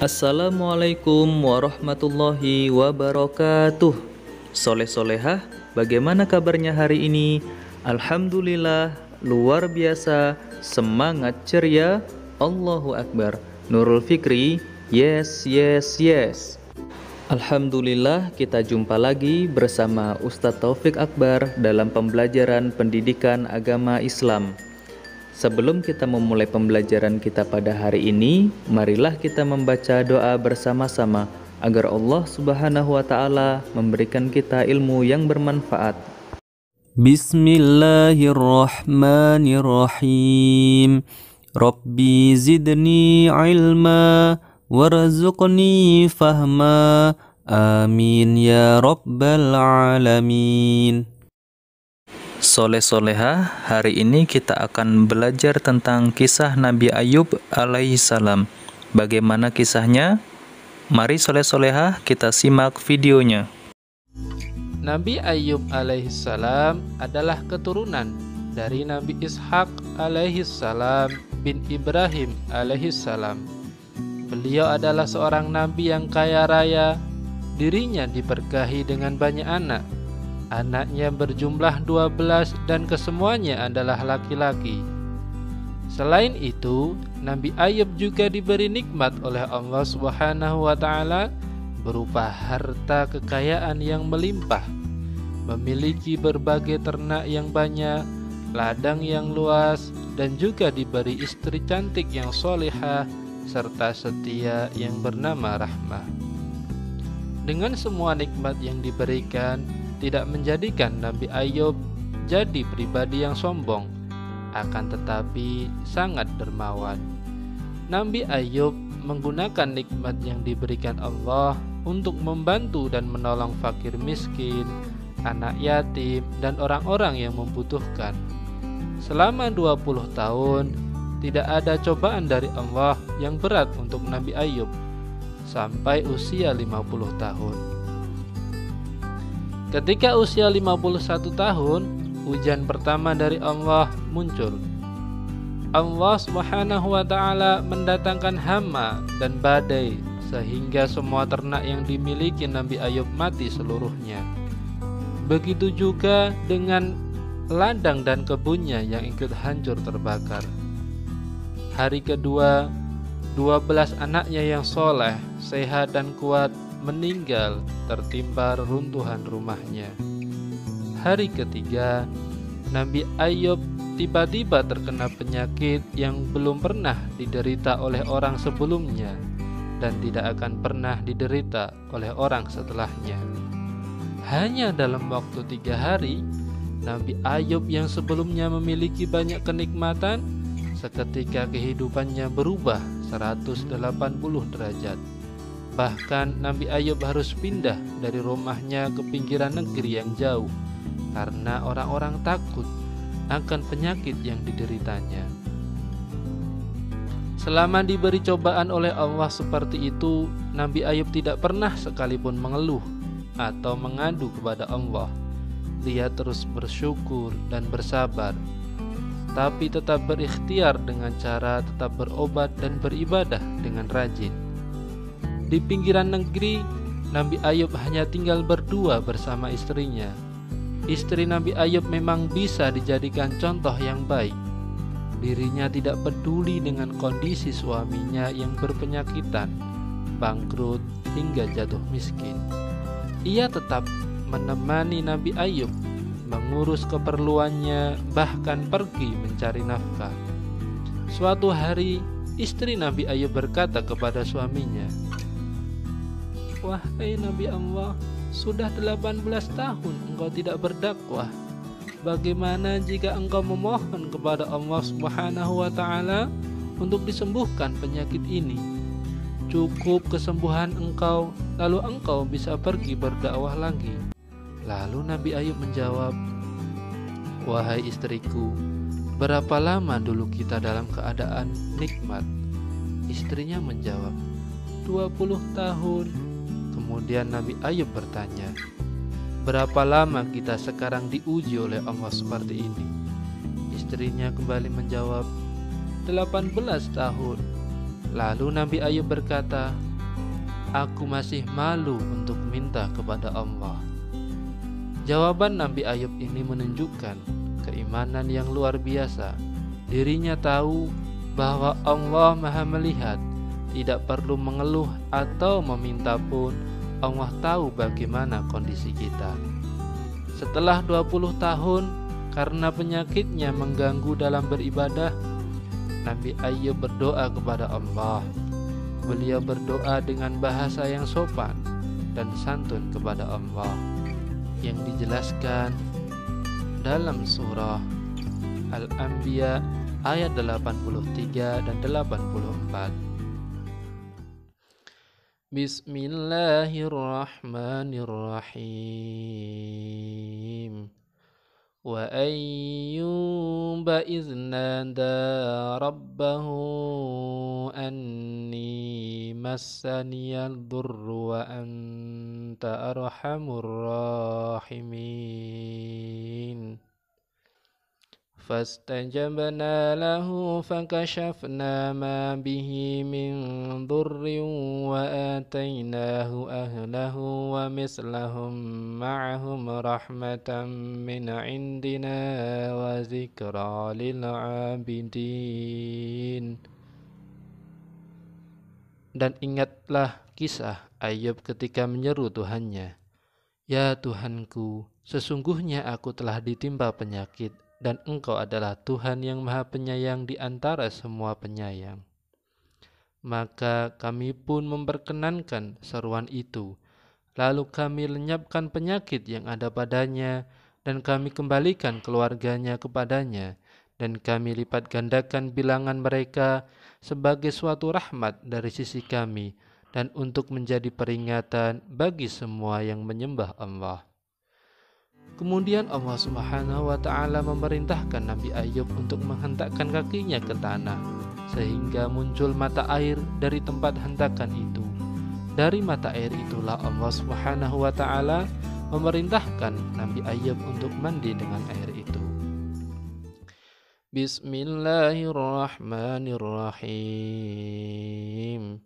Assalamualaikum warahmatullahi wabarakatuh. Soleh-solehah, bagaimana kabarnya hari ini? Alhamdulillah, luar biasa, semangat ceria, Allahu Akbar. Nurul Fikri, yes, yes, yes. Alhamdulillah, kita jumpa lagi bersama Ustadz Taufik Akbar dalam pembelajaran pendidikan agama Islam. Sebelum kita memulai pembelajaran kita pada hari ini, marilah kita membaca doa bersama-sama agar Allah Subhanahu wa taala memberikan kita ilmu yang bermanfaat. Bismillahirrahmanirrahim. Rabbi zidni ilma warzuqni fahma. Amin ya rabbal alamin. Soleh-soleha, hari ini kita akan belajar tentang kisah Nabi Ayub alaihissalam. Bagaimana kisahnya? Mari soleh-soleha, kita simak videonya. Nabi Ayub alaihissalam adalah keturunan dari Nabi Ishak alaihissalam bin Ibrahim alaihissalam. Beliau adalah seorang nabi yang kaya raya. Dirinya diberkahi dengan banyak anak. Anaknya berjumlah 12 dan kesemuanya adalah laki-laki. Selain itu, Nabi Ayub juga diberi nikmat oleh Allah Subhanahu wa taala berupa harta kekayaan yang melimpah, memiliki berbagai ternak yang banyak, ladang yang luas, dan juga diberi istri cantik yang solehah serta setia yang bernama Rahmah. Dengan semua nikmat yang diberikan, tidak menjadikan Nabi Ayub jadi pribadi yang sombong, akan tetapi sangat dermawan. Nabi Ayub menggunakan nikmat yang diberikan Allah untuk membantu dan menolong fakir miskin, anak yatim, dan orang-orang yang membutuhkan. Selama 20 tahun, tidak ada cobaan dari Allah yang berat untuk Nabi Ayub sampai usia 50 tahun. Ketika usia 51 tahun, ujian pertama dari Allah muncul. Allah Subhanahu wa taala mendatangkan hama dan badai sehingga semua ternak yang dimiliki Nabi Ayub mati seluruhnya. Begitu juga dengan ladang dan kebunnya yang ikut hancur terbakar. Hari kedua, 12 anaknya yang soleh, sehat dan kuat meninggal tertimpa runtuhan rumahnya. Hari ketiga, Nabi Ayub tiba-tiba terkena penyakit yang belum pernah diderita oleh orang sebelumnya dan tidak akan pernah diderita oleh orang setelahnya. Hanya dalam waktu 3 hari, Nabi Ayub yang sebelumnya memiliki banyak kenikmatan, seketika kehidupannya berubah 180 derajat. Bahkan Nabi Ayub harus pindah dari rumahnya ke pinggiran negeri yang jauh karena orang-orang takut akan penyakit yang dideritanya. Selama diberi cobaan oleh Allah seperti itu, Nabi Ayub tidak pernah sekalipun mengeluh atau mengadu kepada Allah. Dia terus bersyukur dan bersabar, tapi tetap berikhtiar dengan cara tetap berobat dan beribadah dengan rajin. Di pinggiran negeri, Nabi Ayub hanya tinggal berdua bersama istrinya. Istri Nabi Ayub memang bisa dijadikan contoh yang baik. Dirinya tidak peduli dengan kondisi suaminya yang berpenyakitan, bangkrut, hingga jatuh miskin. Ia tetap menemani Nabi Ayub, mengurus keperluannya, bahkan pergi mencari nafkah. Suatu hari, istri Nabi Ayub berkata kepada suaminya, "Wahai Nabi Allah, sudah 18 tahun engkau tidak berdakwah. Bagaimana jika engkau memohon kepada Allah Subhanahu wa taala untuk disembuhkan penyakit ini? Cukup kesembuhan engkau, lalu engkau bisa pergi berdakwah lagi." Lalu Nabi Ayub menjawab, "Wahai istriku, berapa lama dulu kita dalam keadaan nikmat?" Istrinya menjawab, 20 tahun. Kemudian Nabi Ayub bertanya, "Berapa lama kita sekarang diuji oleh Allah seperti ini?" Istrinya kembali menjawab, 18 tahun. Lalu Nabi Ayub berkata, "Aku masih malu untuk minta kepada Allah." Jawaban Nabi Ayub ini menunjukkan keimanan yang luar biasa. Dirinya tahu bahwa Allah Maha melihat, tidak perlu mengeluh atau meminta pun Allah tahu bagaimana kondisi kita. Setelah 20 tahun, karena penyakitnya mengganggu dalam beribadah, Nabi Ayub berdoa kepada Allah. Beliau berdoa dengan bahasa yang sopan dan santun kepada Allah, yang dijelaskan dalam surah Al-Anbiya ayat 83 dan 84. Bismillahirrahmanirrahim. Wa ayyuba idh nada rabbahu anni massaniyal durru wa anta arhamur rahimin. فاستجبنا له فكشفنا ما به من ضر وآتيناه أهله ومثلهم معهم رحمة من عندنا وذكرى للعابدين. Dan ingatlah kisah Ayub ketika menyeru Tuhannya, "Ya Tuhanku, sesungguhnya aku telah ditimpa penyakit, dan Engkau adalah Tuhan yang Maha Penyayang di antara semua penyayang." Maka kami pun memperkenankan seruan itu. Lalu kami lenyapkan penyakit yang ada padanya, dan kami kembalikan keluarganya kepadanya, dan kami lipat gandakan bilangan mereka sebagai suatu rahmat dari sisi kami, dan untuk menjadi peringatan bagi semua yang menyembah Allah. Kemudian Allah Subhanahu wa Ta'ala memerintahkan Nabi Ayub untuk menghentakkan kakinya ke tanah, sehingga muncul mata air dari tempat hentakan itu. Dari mata air itulah Allah Subhanahu wa Ta'ala memerintahkan Nabi Ayub untuk mandi dengan air itu. Bismillahirrahmanirrahim.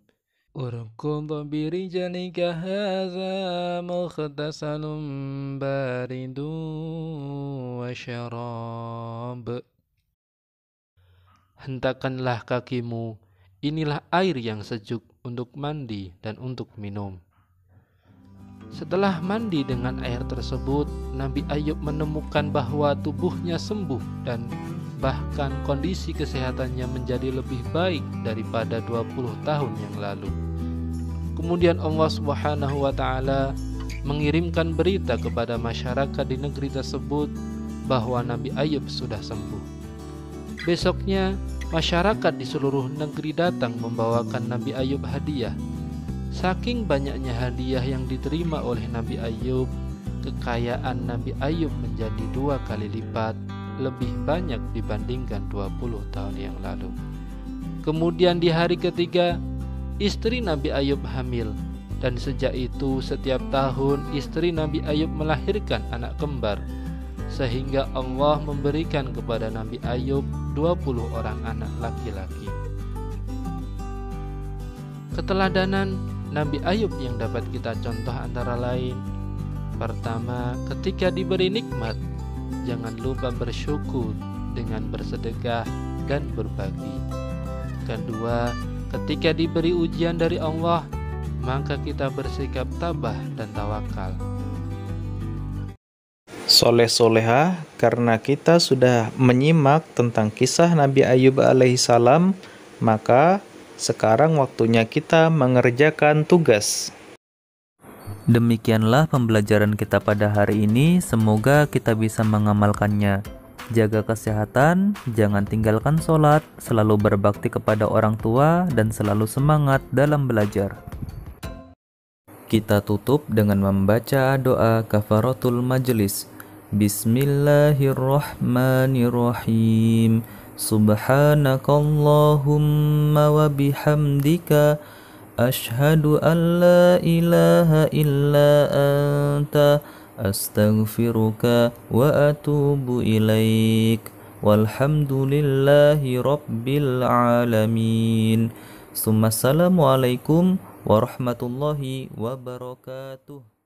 Urkud birijalika hadza mukhtasalun baridun wa syarab. Hentakanlah kakimu, inilah air yang sejuk untuk mandi dan untuk minum. Setelah mandi dengan air tersebut, Nabi Ayub menemukan bahwa tubuhnya sembuh dan bahkan kondisi kesehatannya menjadi lebih baik daripada 20 tahun yang lalu. Kemudian Allah Subhanahu wa Ta'ala mengirimkan berita kepada masyarakat di negeri tersebut bahwa Nabi Ayub sudah sembuh. Besoknya masyarakat di seluruh negeri datang membawakan Nabi Ayub hadiah. Saking banyaknya hadiah yang diterima oleh Nabi Ayub, kekayaan Nabi Ayub menjadi 2 kali lipat lebih banyak dibandingkan 20 tahun yang lalu. Kemudian di hari ketiga, istri Nabi Ayub hamil, dan sejak itu setiap tahun istri Nabi Ayub melahirkan anak kembar, sehingga Allah memberikan kepada Nabi Ayub 20 orang anak laki-laki. Keteladanan Nabi Ayub yang dapat kita contoh antara lain: pertama, ketika diberi nikmat, jangan lupa bersyukur dengan bersedekah dan berbagi. Kedua, ketika diberi ujian dari Allah, maka kita bersikap tabah dan tawakal. Soleh-soleha, karena kita sudah menyimak tentang kisah Nabi Ayub alaihissalam, maka sekarang waktunya kita mengerjakan tugas. Demikianlah pembelajaran kita pada hari ini, semoga kita bisa mengamalkannya. Jaga kesehatan, jangan tinggalkan sholat, selalu berbakti kepada orang tua, dan selalu semangat dalam belajar. Kita tutup dengan membaca doa kafaratul majelis. Bismillahirrahmanirrahim. Subhanakallahumma wa bihamdika Ashhadu an la ilaha illa anta astaghfiruka wa atubu ilaik. Walhamdulillahi rabbil alamin. Assalamualaikum warahmatullahi wabarakatuh.